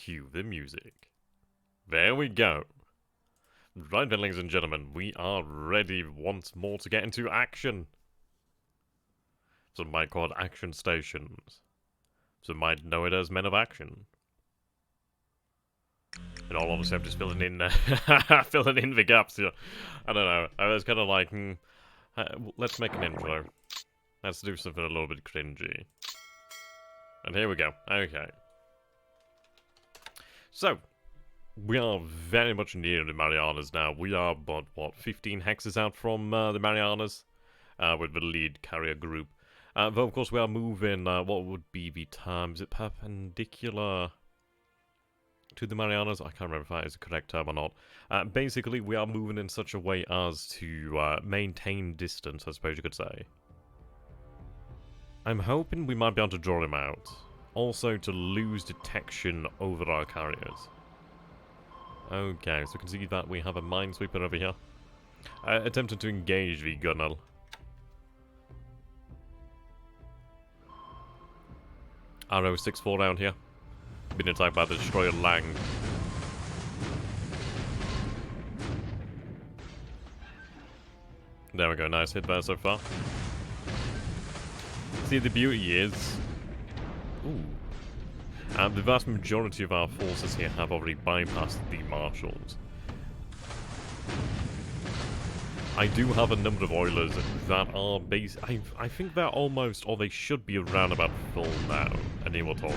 cue the music. There we go. Right then, ladies and gentlemen, we are ready once more to get into action. Some might call it action stations. Some might know it as Men of Action. In all honesty, I'm just filling in, filling in the gaps here. I don't know. I was kind of like, let's make an intro. Let's do something a little bit cringy. And here we go. Okay. So, we are very much near the Marianas now. We are about, what, 15 hexes out from the Marianas? With the lead carrier group. Though, of course, we are moving, what would be the term? Is it perpendicular to the Marianas? I can't remember if that is the correct term or not. Basically, we are moving in such a way as to maintain distance, I suppose you could say. I'm hoping we might be able to draw him out. Also, to lose detection over our carriers. Okay, so we can see that we have a minesweeper over here. Attempting to engage the gunner. Arrow 6-4 down here. Been attacked by the destroyer Lang. There we go, nice hit there so far. See, the beauty is... Ooh. The vast majority of our forces here have already bypassed the marshals. I do have a number of Oilers that are base. I think they're almost, or they should be around about full now. And he will talk.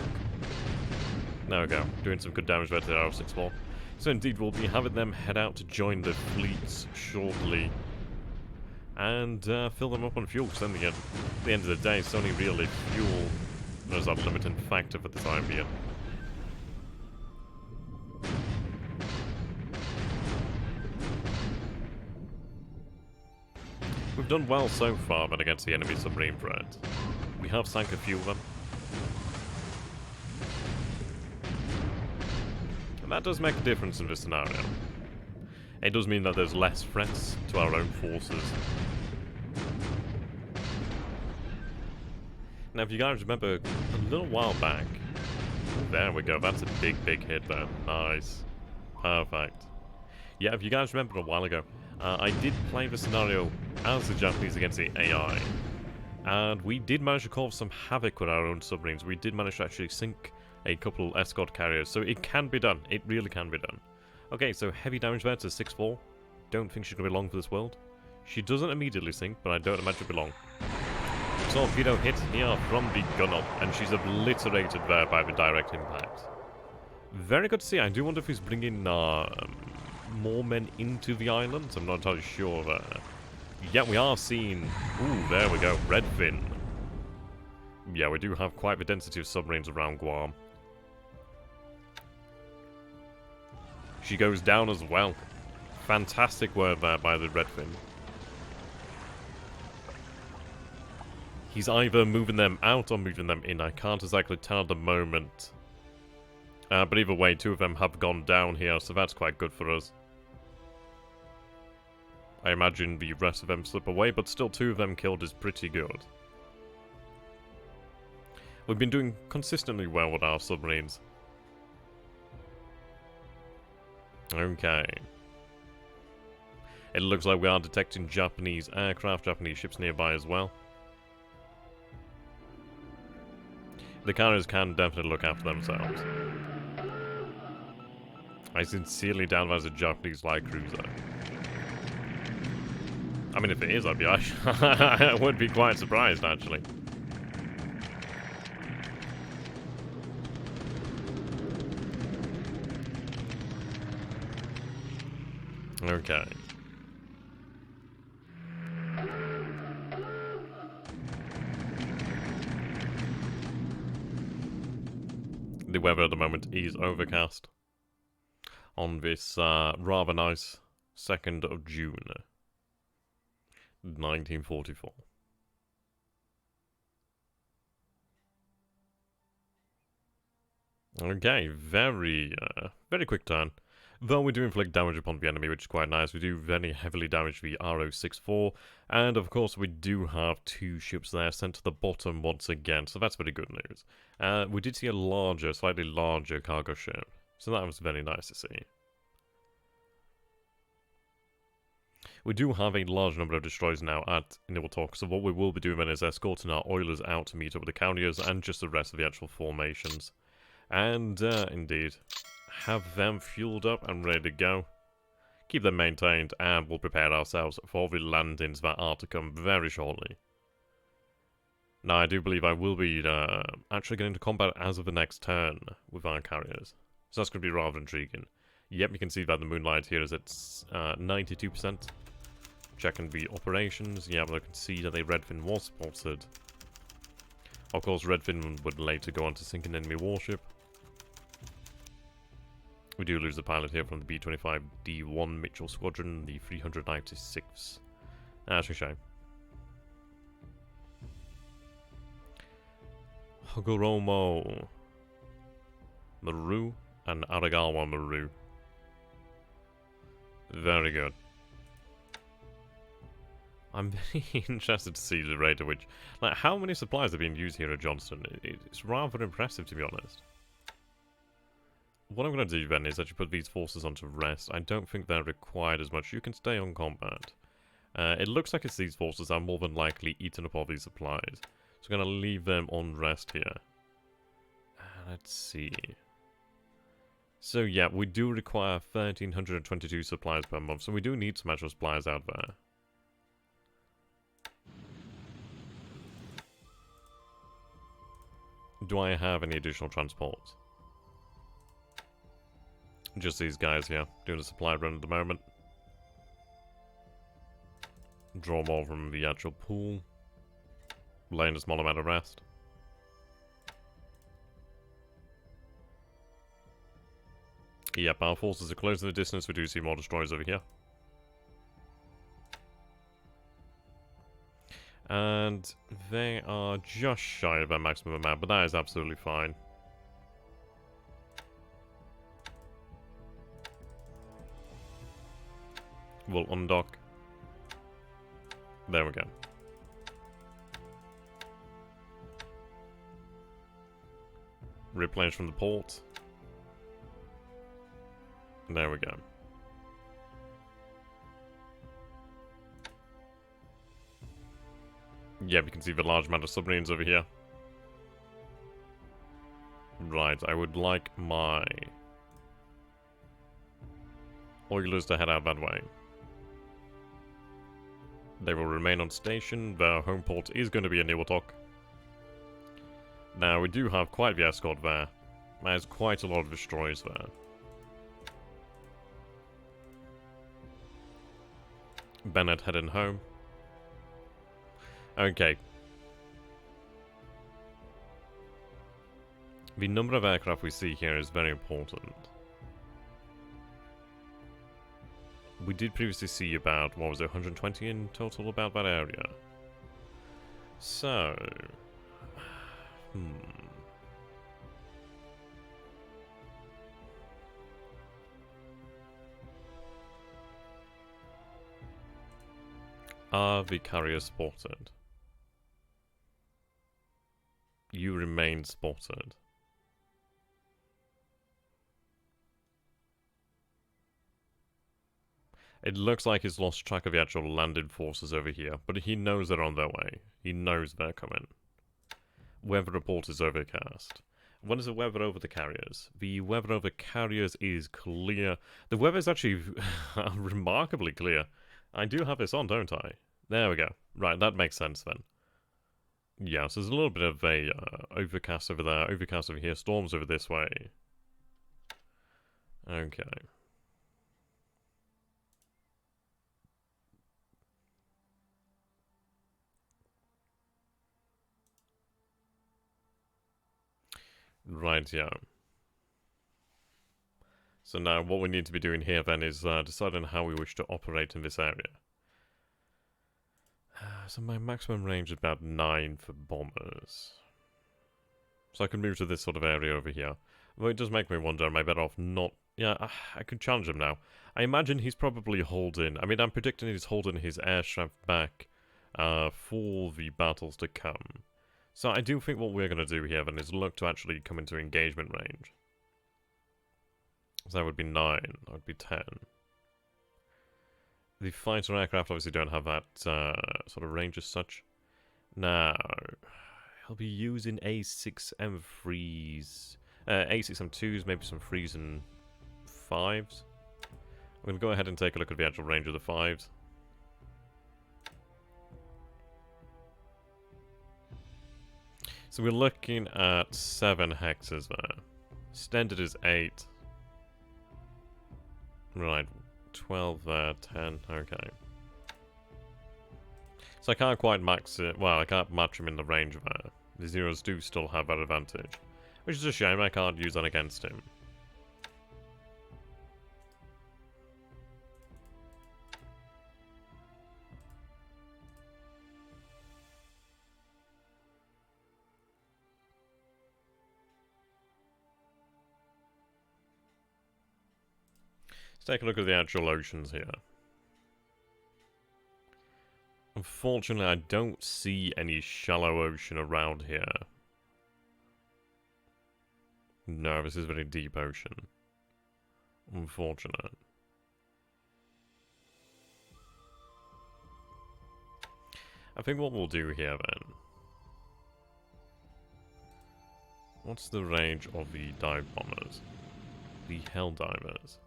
There we go. Doing some good damage there to the Arrow 6-4. So indeed, we'll be having them head out to join the fleets shortly. And fill them up on fuel, because then at the end of the day, it's only really fuel that's that limiting factor for the time being. We've done well so far, but against the enemy submarine threat. We have sank a few of them. And that does make a difference in this scenario. It does mean that there's less threats to our own forces. Now, if you guys remember, a little while back... There we go, that's a big, big hit there. Nice. Perfect. Yeah, if you guys remember a while ago, I did play the scenario as the Japanese against the AI. And we did manage to cause some havoc with our own submarines. We did manage to actually sink a couple escort carriers. So it can be done. It really can be done. Okay, so heavy damage there to 6-4. Don't think she's going to be long for this world. She doesn't immediately sink, but I don't imagine it'll be long. Torpedo hit here from the gunner, and she's obliterated there by the direct impact. Very good to see. I do wonder if he's bringing more men into the island. I'm not entirely sure there. Yeah, we are seeing... Ooh, there we go. Redfin. Yeah, we do have quite the density of submarines around Guam. She goes down as well. Fantastic work there by the Redfin. He's either moving them out or moving them in. I can't exactly tell at the moment. But either way, two of them have gone down here, so that's quite good for us. I imagine the rest of them slip away, but still two of them killed is pretty good. We've been doing consistently well with our submarines. Okay. It looks like we are detecting Japanese aircraft, Japanese ships nearby as well. The carriers can definitely look after themselves. I sincerely doubt there's a Japanese light cruiser. I mean, if it is, I would be quite surprised, actually. Okay. The weather at the moment is overcast on this rather nice 2nd of June, 1944. Okay, very quick turn. Though we do inflict damage upon the enemy, which is quite nice. We do very heavily damage the RO64, and of course we do have 2 ships there sent to the bottom once again, so that's very good news. We did see a larger, slightly larger cargo ship, so that was very nice to see. We do have a large number of destroyers now at Niwiltok, so what we will be doing then is escorting our oilers out to meet up with the carriers and just the rest of the actual formations. And, indeed, have them fueled up and ready to go. Keep them maintained, and we'll prepare ourselves for the landings that are to come very shortly. Now, I do believe I will be actually getting into combat as of the next turn with our carriers. So that's going to be rather intriguing. Yep, you can see that the moonlight here is at 92%. Checking the operations. Yeah, but I can see that a Redfin was spotted. Of course, Redfin would later go on to sink an enemy warship. We do lose the pilot here from the B-25D1 Mitchell Squadron, the 396. That's a shame. Hagoromo Maru and Aragawa Maru. Very good. I'm very interested to see the rate at which... Like, how many supplies are being used here at Johnston? It's rather impressive, to be honest. What I'm going to do then is actually put these forces onto rest. I don't think they're required as much. You can stay on combat. It looks like it's these forces are more than likely eaten up all these supplies. So I'm going to leave them on rest here. Let's see. So yeah, we do require 1,322 supplies per month. So we do need some actual supplies out there. Do I have any additional transports? Just these guys here, doing a supply run at the moment. Draw more from the actual pool. Laying a small amount of rest. Yep, our forces are closing the distance. We do see more destroyers over here. And they are just shy of their maximum amount, but that is absolutely fine. We'll undock. There we go. Replenish from the port. There we go. Yeah, we can see the large amount of submarines over here. Right, I would like my oilers to head out that way. They will remain on station. Their home port is going to be in Niwiltok. Now, we do have quite the escort there. There's quite a lot of destroyers there. Bennett heading home. Okay. The number of aircraft we see here is very important. We did previously see about, what was it, 120 in total about that area. So... Are the carriers spotted? You remain spotted. It looks like he's lost track of the actual landed forces over here, but he knows they're on their way. He knows they're coming. Weather report is overcast. What is the weather over the carriers? The weather over carriers is clear. The weather is actually remarkably clear. I do have this on, don't I? There we go. Right, that makes sense then. Yeah, so there's a little bit of a overcast over there, overcast over here, storms over this way. Okay. Right, yeah. So now what we need to be doing here then is deciding how we wish to operate in this area. So my maximum range is about 9 for bombers. So I can move to this sort of area over here. Though it does make me wonder, am I better off not Yeah, I could challenge him now. I imagine he's probably holding... I mean, I'm predicting he's holding his airstrap back for the battles to come. So I do think what we're going to do here then is look to actually come into engagement range. So that would be 9. That would be 10. The fighter aircraft obviously don't have that sort of range as such. Now, he'll be using A6M3s. A6M2s, maybe some 3s and 5s. I'm going to go ahead and take a look at the actual range of the 5s. So we're looking at 7 hexes there. Standard is 8. Right, 12 there, 10, okay. So I can't quite max it, well, I can't match him in the range there. The zeros do still have that advantage. Which is a shame, I can't use that against him. Let's take a look at the actual oceans here. Unfortunately, I don't see any shallow ocean around here. No, this is a very deep ocean. Unfortunate. I think what we'll do here then... What's the range of the dive bombers? The Hell Divers.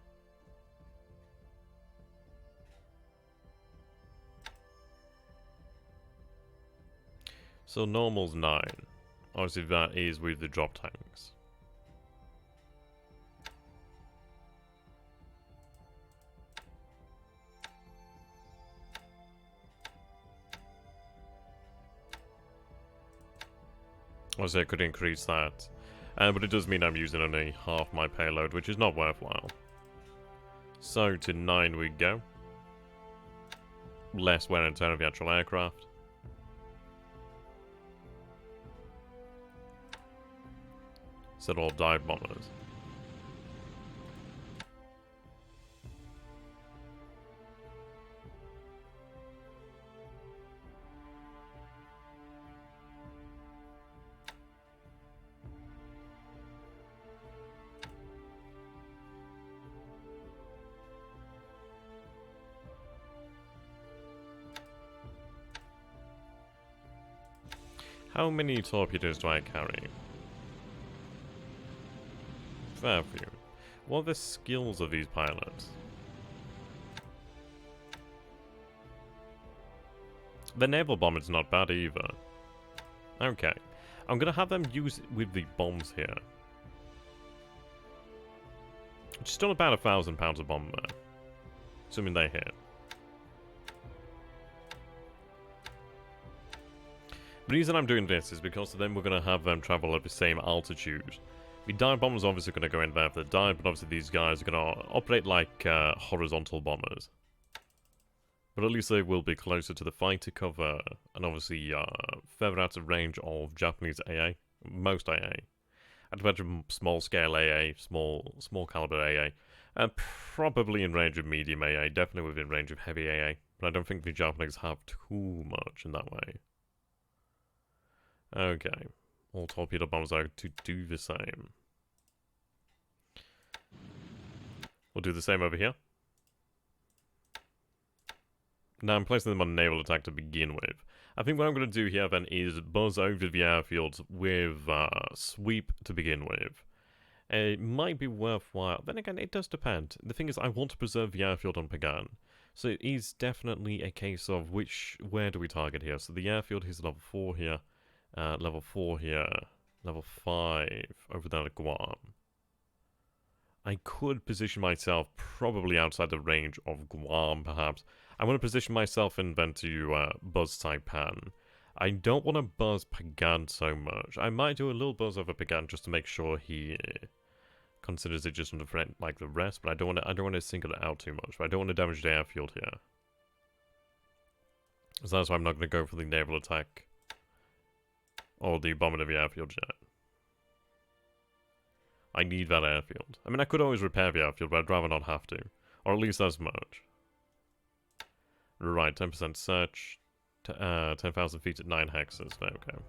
So normal's 9. Obviously that is with the drop tanks. Obviously I could increase that. But it does mean I'm using only half my payload, which is not worthwhile. So to 9 we go. Less wear and tear of the actual aircraft. Set all dive bombers. How many torpedoes do I carry? Fair few. What are the skills of these pilots? The naval bomber's not bad either. Okay. I'm gonna have them use it with the bombs here. It's still about £1,000 a bomb there. Assuming they hit. The reason I'm doing this is because then we're gonna have them travel at the same altitude. The dive bombers are obviously going to go in there for the dive, but obviously these guys are going to operate like horizontal bombers. But at least they will be closer to the fighter cover, and obviously further out of range of Japanese AA, most AA. I'd imagine small scale AA, small caliber AA, and probably in range of medium AA, definitely within range of heavy AA. But I don't think the Japanese have too much in that way. Okay, all torpedo bombers are to do the same. We'll do the same over here. Now I'm placing them on naval attack to begin with. I think what I'm going to do here then is buzz over the airfields with sweep to begin with. It might be worthwhile. Then again, it does depend. The thing is, I want to preserve the airfield on Pagan. So it is definitely a case of where do we target here? So the airfield is level 4 here, level 4 here, level 5 over there at Guam. I could position myself probably outside the range of Guam, perhaps. I want to position myself in then to buzz Saipan. I don't want to buzz Pagan so much. I might do a little buzz over Pagan just to make sure he considers it just under threat like the rest, but I don't want to single it out too much. But I don't want to damage the airfield here. So that's why I'm not going to go for the naval attack or the bombing of the airfield yet. I need that airfield. I mean, I could always repair the airfield, but I'd rather not have to. Or at least as much. Right, 10% search. 10,000 feet at 9 hexes. There we go.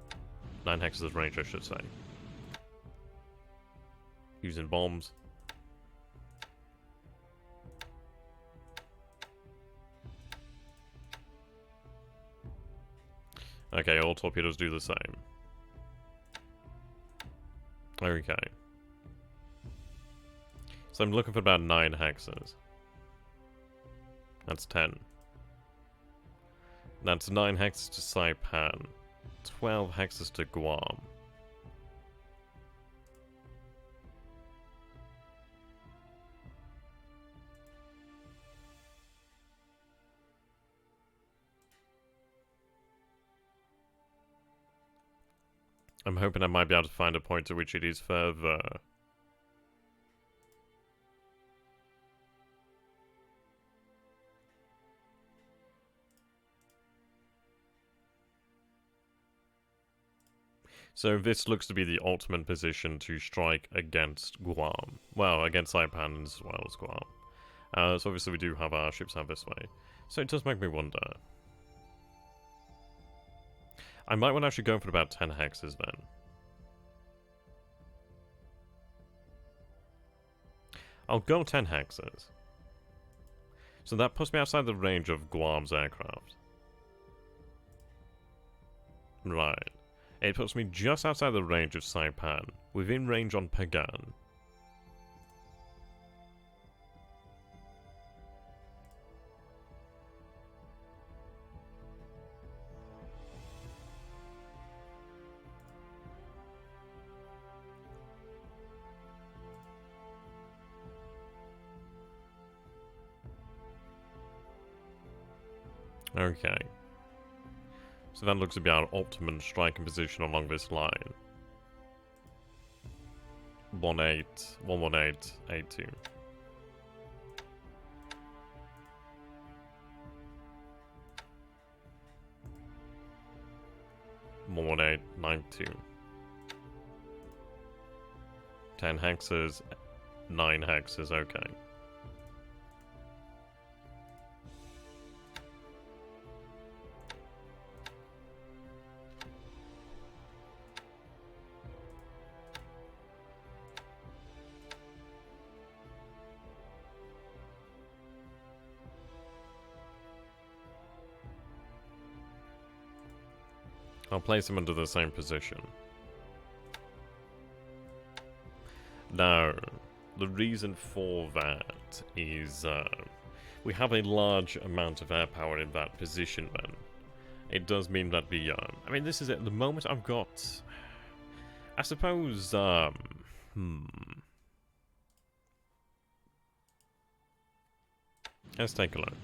9 hexes range, I should say. Using bombs. Okay, all torpedoes do the same. Okay. So I'm looking for about 9 hexes. That's 10. That's 9 hexes to Saipan. 12 hexes to Guam. I'm hoping I might be able to find a point at which it is further. So this looks to be the ultimate position to strike against Guam. Well, against Saipan as well as Guam. So obviously we do have our ships out this way. So it does make me wonder. I might want to actually go for about 10 hexes then. I'll go 10 hexes. So that puts me outside the range of Guam's aircraft. Right. It puts me just outside the range of Saipan, within range on Pagan. Okay. So that looks to be our optimum striking position along this line. 118, 118, 82. 118, 92. 10 hexes, 9 hexes, okay. I'll place him under the same position. Now, the reason for that is we have a large amount of air power in that position then. It does mean that the, I mean, this is it. At the moment I've got, I suppose, let's take a look.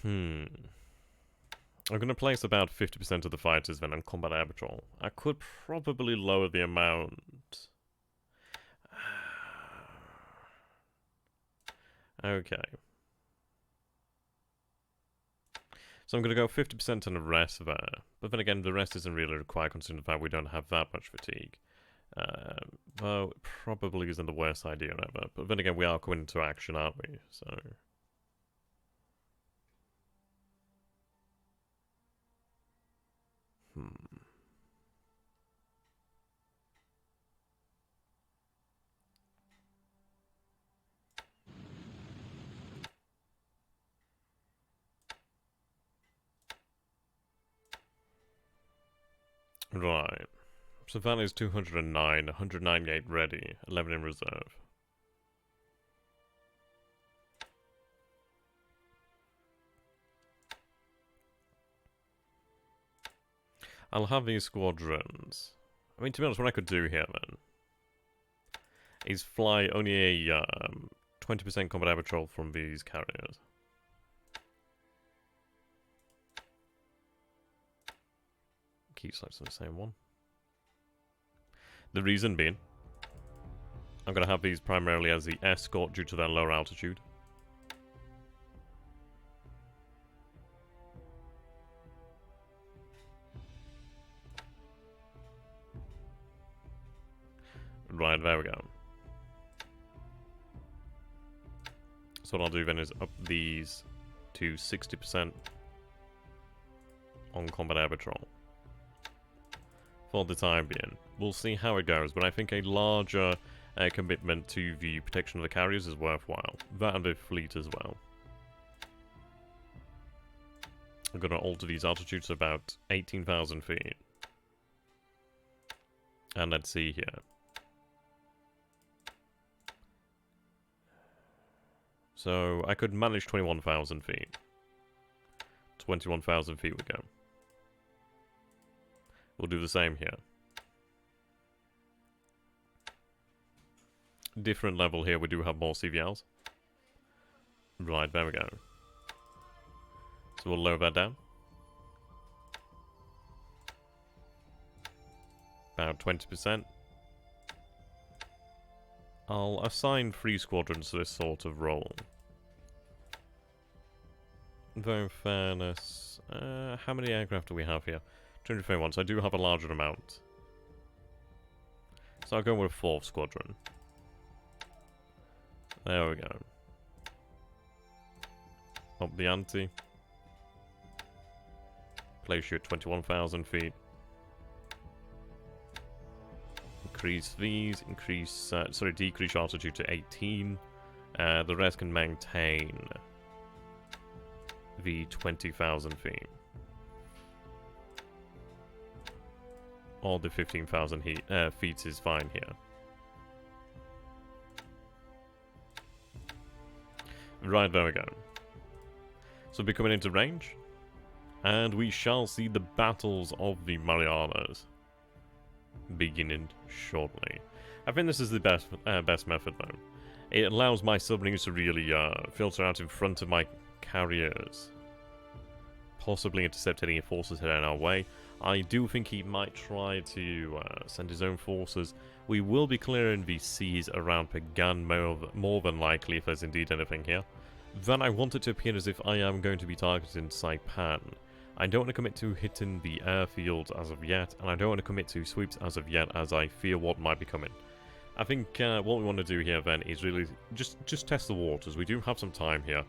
I'm going to place about 50% of the fighters then on combat air patrol. I could probably lower the amount. Okay. So I'm going to go 50% on the rest there. But then again, the rest isn't really required considering the fact we don't have that much fatigue. Though it probably isn't the worst idea ever. But then again, we are coming into action, aren't we? So... Right. So that is 209, 198 ready, 11 in reserve. I'll have these squadrons. I mean, to be honest, what I could do here then is fly only a 20% combat air patrol from these carriers. Keep selecting the same one. The reason being, I'm going to have these primarily as the escort due to their lower altitude. Right, there we go. So what I'll do then is up these to 60% on combat air patrol. For the time being. We'll see how it goes, but I think a larger commitment to the protection of the carriers is worthwhile. That and the fleet as well. I'm going to alter these altitudes to about 18,000 feet. And let's see here. So I could manage 21,000 feet. 21,000 feet we go. We'll do the same here. Different level here, we do have more CVLs. Right, there we go. So we'll lower that down. About 20%. I'll assign 3 squadrons to this sort of role. Though in fairness, how many aircraft do we have here? 231, so I do have a larger amount. So I'll go with a 4th squadron. There we go. Up the ante. Place you at 21,000 feet. Increase these, decrease altitude to 18. The rest can maintain the 20,000 feet. Or the 15,000 feet is fine here. Right, there we go. So we're coming into range. And we shall see the battles of the Marianas beginning shortly. I think this is the best method though. It allows my submarines to really filter out in front of my carriers. Possibly intercept any forces heading our way. I do think he might try to send his own forces. We will be clearing the seas around Pagan more than likely if there's indeed anything here. Then I want it to appear as if I am going to be targeting Saipan. I don't want to commit to hitting the airfields as of yet, and I don't want to commit to sweeps as of yet, as I fear what might be coming. I think what we want to do here then is really just test the waters. We do have some time here.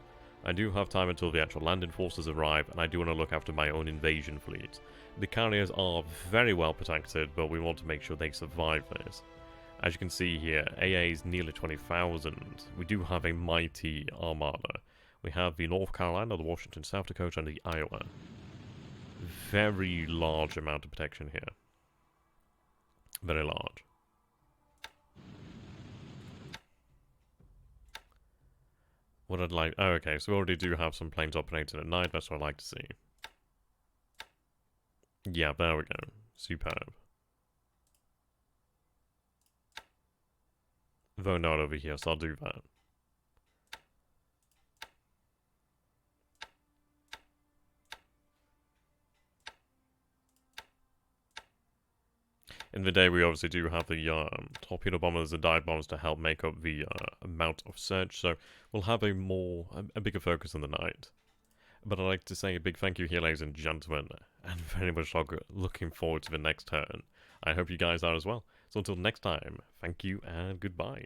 I do have time until the actual landing forces arrive, and I do want to look after my own invasion fleet. The carriers are very well protected, but we want to make sure they survive this. As you can see here, AA is nearly 20,000. We do have a mighty armada. We have the North Carolina, the Washington, South Dakota, and the Iowa. Very large amount of protection here. Very large. What I'd like... Oh, okay, so we already do have some planes operating at night. That's what I'd like to see. Yeah, there we go. Superb. Though not over here, so I'll do that. In the day, we obviously do have the torpedo bombers and dive bombers to help make up the amount of search, so we'll have a bigger focus in the night. But I'd like to say a big thank you here, ladies and gentlemen, and very much looking forward to the next turn. I hope you guys are as well. So until next time, thank you and goodbye.